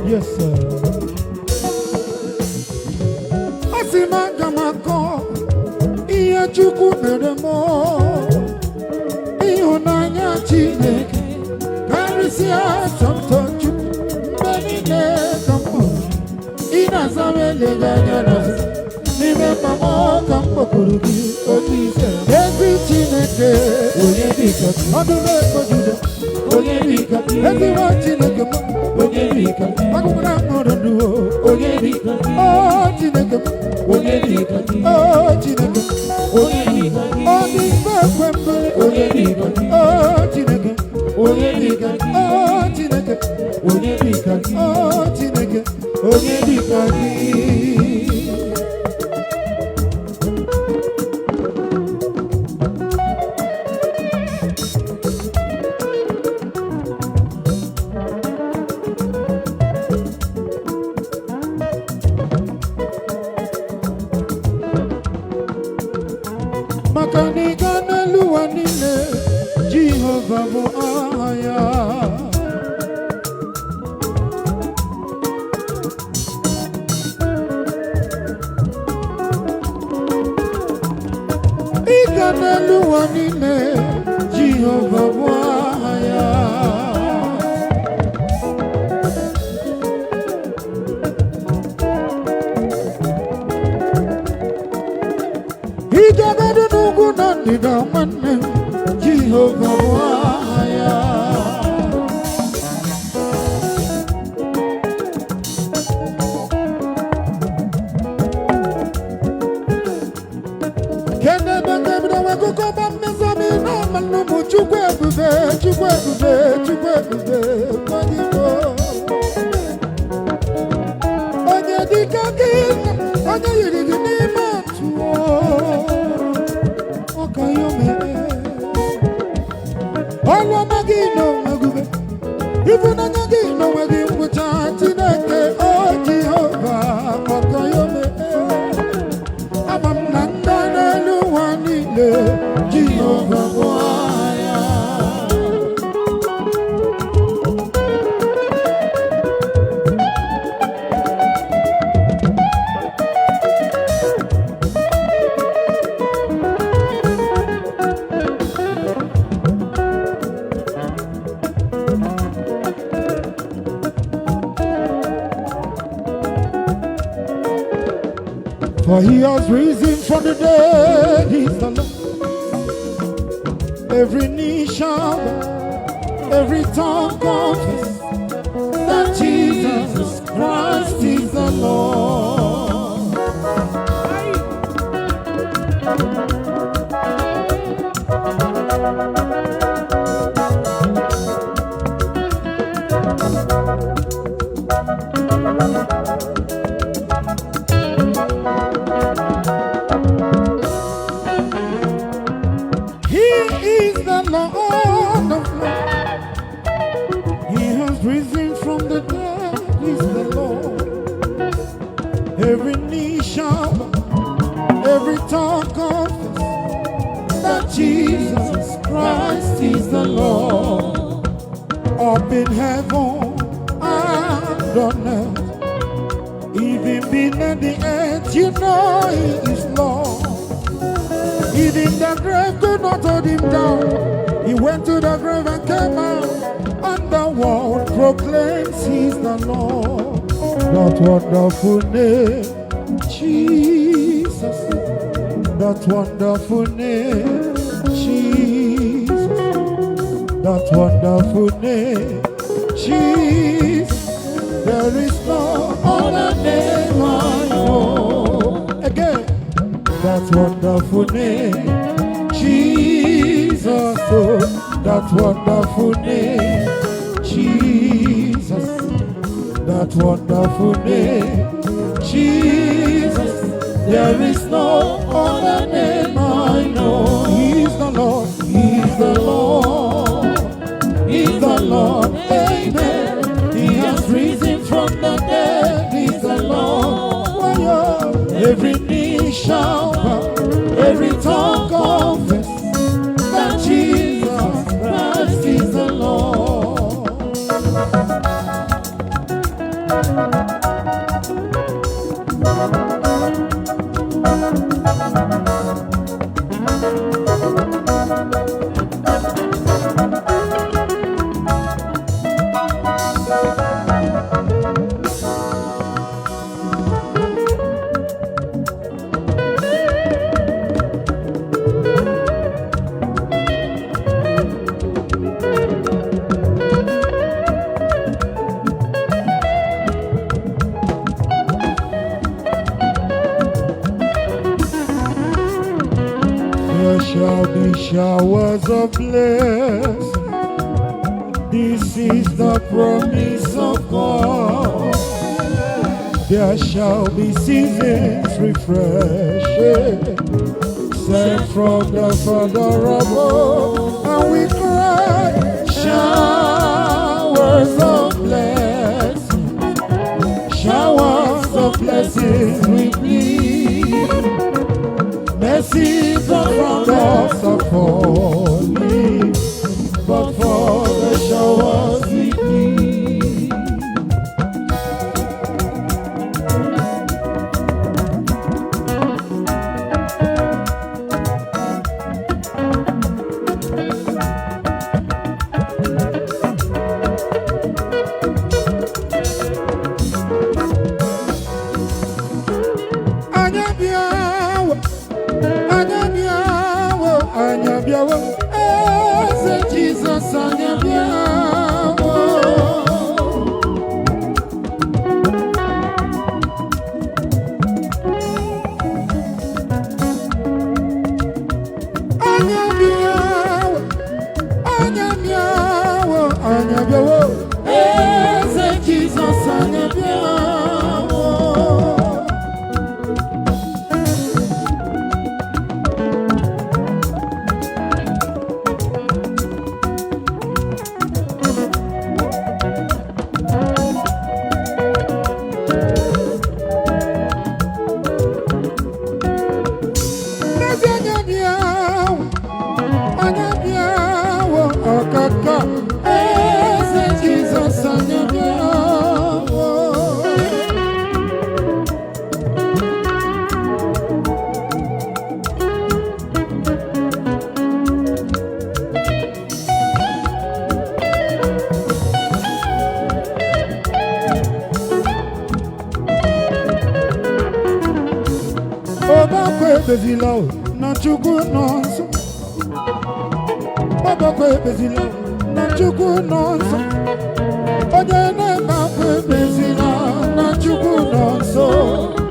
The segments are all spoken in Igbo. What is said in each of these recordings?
Yes, sir. Asimagamako, iya chuku meremo, ihonanya Chineke, karisia somtochu, benine kampo, inazamele ganyanas, nime mamo kampo kurugi, odise, ezi Chineke, oye bika, adume kojuda, oye bika, ezi wa Chineke mo. Ogerika, agumuna morandu. Ogerika, oh Chineke, Ogerika, oh Chineke, Ogerika, oh Chineke, Ogerika, oh Chineke, Ogerika, oh Chineke, Ogerika, oh Chineke, Ogerika. Makanigana luwanile Jehovah mo aya. Igana luwanile Jehovah mo aya. Nina mane Jehovah waya. Kene bende bide wakuko bamne sami na malumu chukwe bube Magiko Onye dikaki Onye yirigi ni matuo Alwa magino magube, even agino magin wuchatineke. Oh Jehovah, makayome. Amam nanda na luwanile Jehovah waya. For he has risen from the dead, he's the Lord. Every knee shall bow, every tongue confess that Jesus Christ is the Lord. Risen from the dead is the Lord. Every knee shall bow, every tongue confess that Jesus Christ is the Lord. Up in heaven and on earth, even beneath the earth, you know He is Lord. Even the grave could not hold Him down. He went to the grave and came out. The world proclaims He's the Lord. That wonderful name, Jesus. That wonderful name, Jesus. That wonderful name, Jesus. There is no other name I know. Again, that wonderful name, Jesus. Oh, that wonderful name, Jesus, that wonderful name, Jesus. There is no other name I know. He's the Lord, He's the Lord, He's the Lord, amen. He has risen from the dead, He's the Lord. Every knee shall bow, every tongue confess that Jesus Christ is the Lord. showers of blessing. This is the promise of God. There shall be seasons refreshing, sent from the Father above, and we cry, showers of blessings, showers of blessings we plead. Mercies around us are falling, but for the showers we plead. Jesus, Bezilo, not you good nonsense. Baba Bezilo, not you good nonsense. Onye bakwe bezila, not you good nonsense.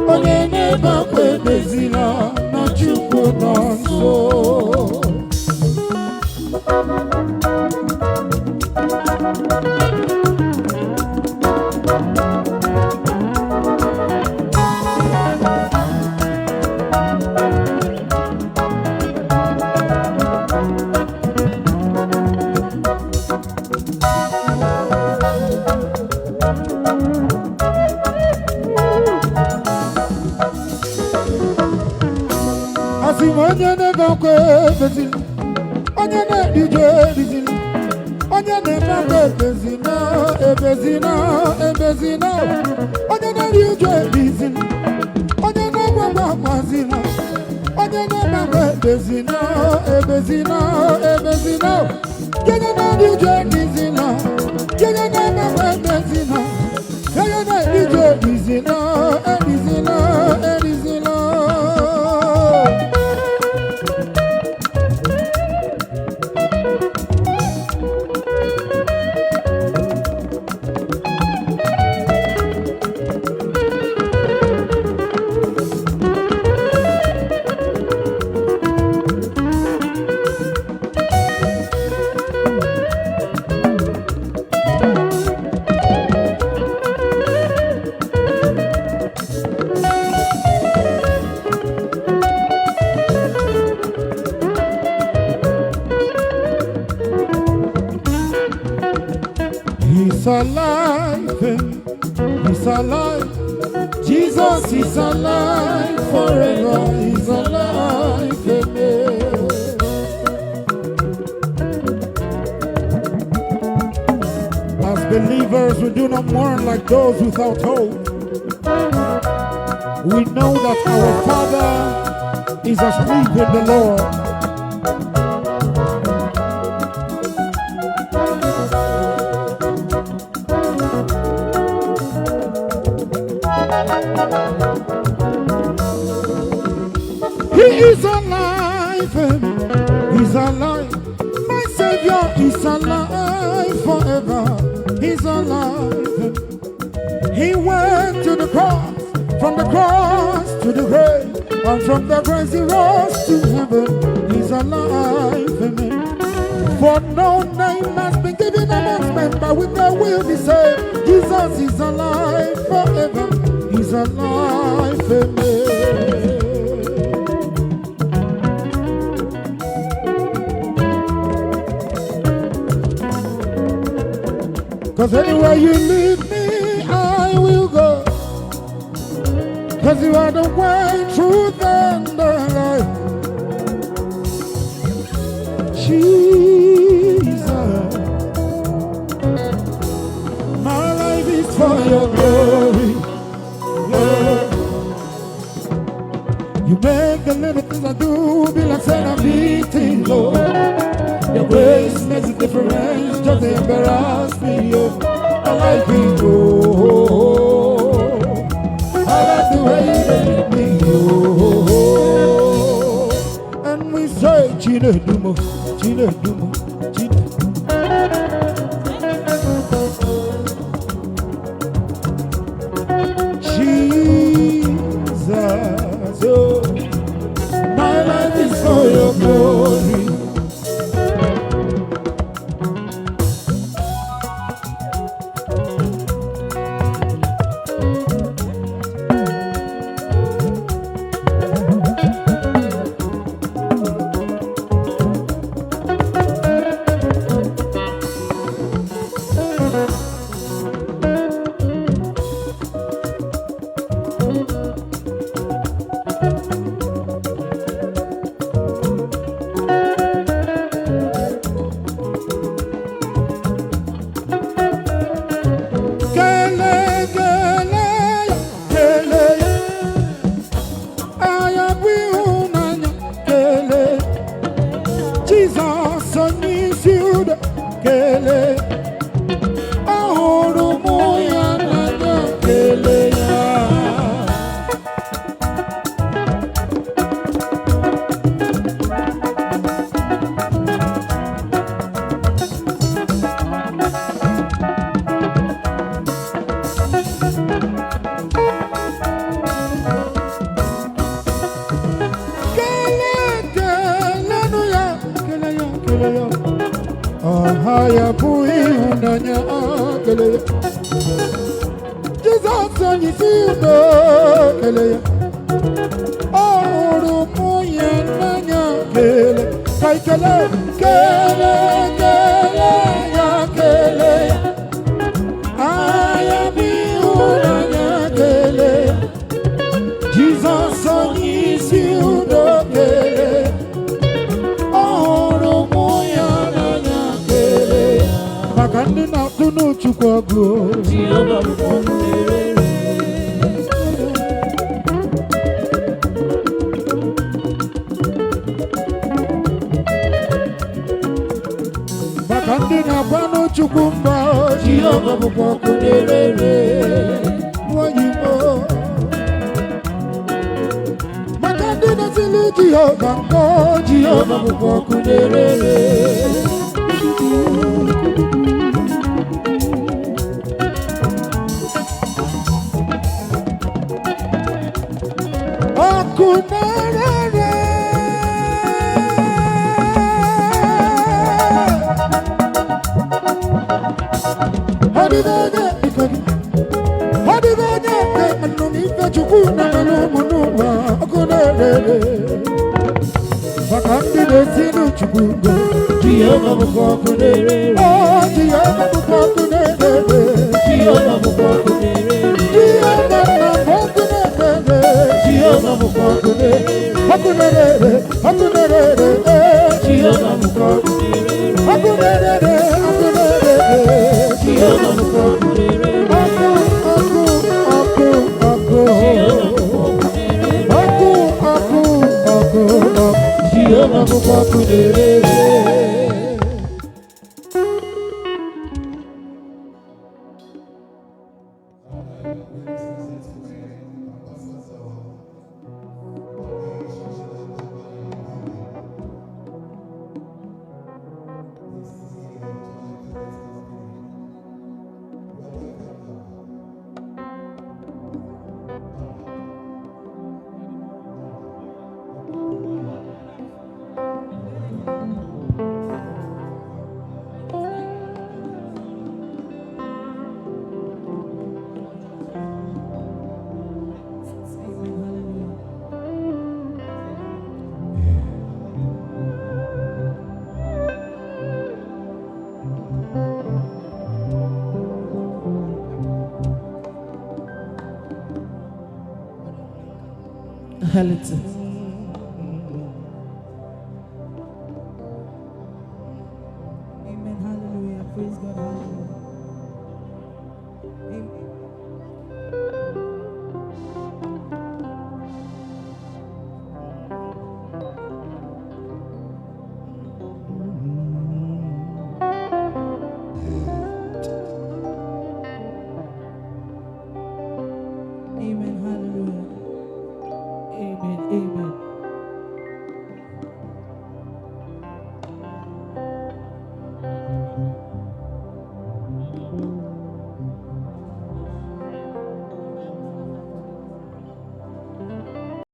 Onye bakwe bezila, not you good nonsense. Onye bakwe bezila, onye DJ bezila, onye bakwe bezila, bezila, bezila, onye DJ bezila, onye bakwazila, onye bakwe bezila, bezila, bezila, onye DJ bezila, onye bakwe bezila, onye DJ bezila, bezila, bezila. He's alive, he's alive. Jesus is alive forever, he's alive. As believers, we do not mourn like those without hope. We know that our Father is asleep in the Lord. He is alive, he's alive. My Savior is alive forever, he's alive. He went to the cross, from the cross to the grave, and from the grave he rose to heaven. He's is alive, amen. For no name has been given amongst men by which they will be saved. Jesus is alive forever. He's alive, amen. Cause anywhere you lead me, I will go. Cause you are the way, truth, and the life. Jesus, my life is for your glory. You make the little things I do be like saying I'm beating low. Your grace makes a difference, just embarrass me, oh. I like it, oh. I like the way you make me, oh. And we say, Chine Dumo, Chine Dumo, Chine. Jesus, oh. My life is for your glory. health. Amen. Hallelujah. Praise God. Hallelujah. Amen.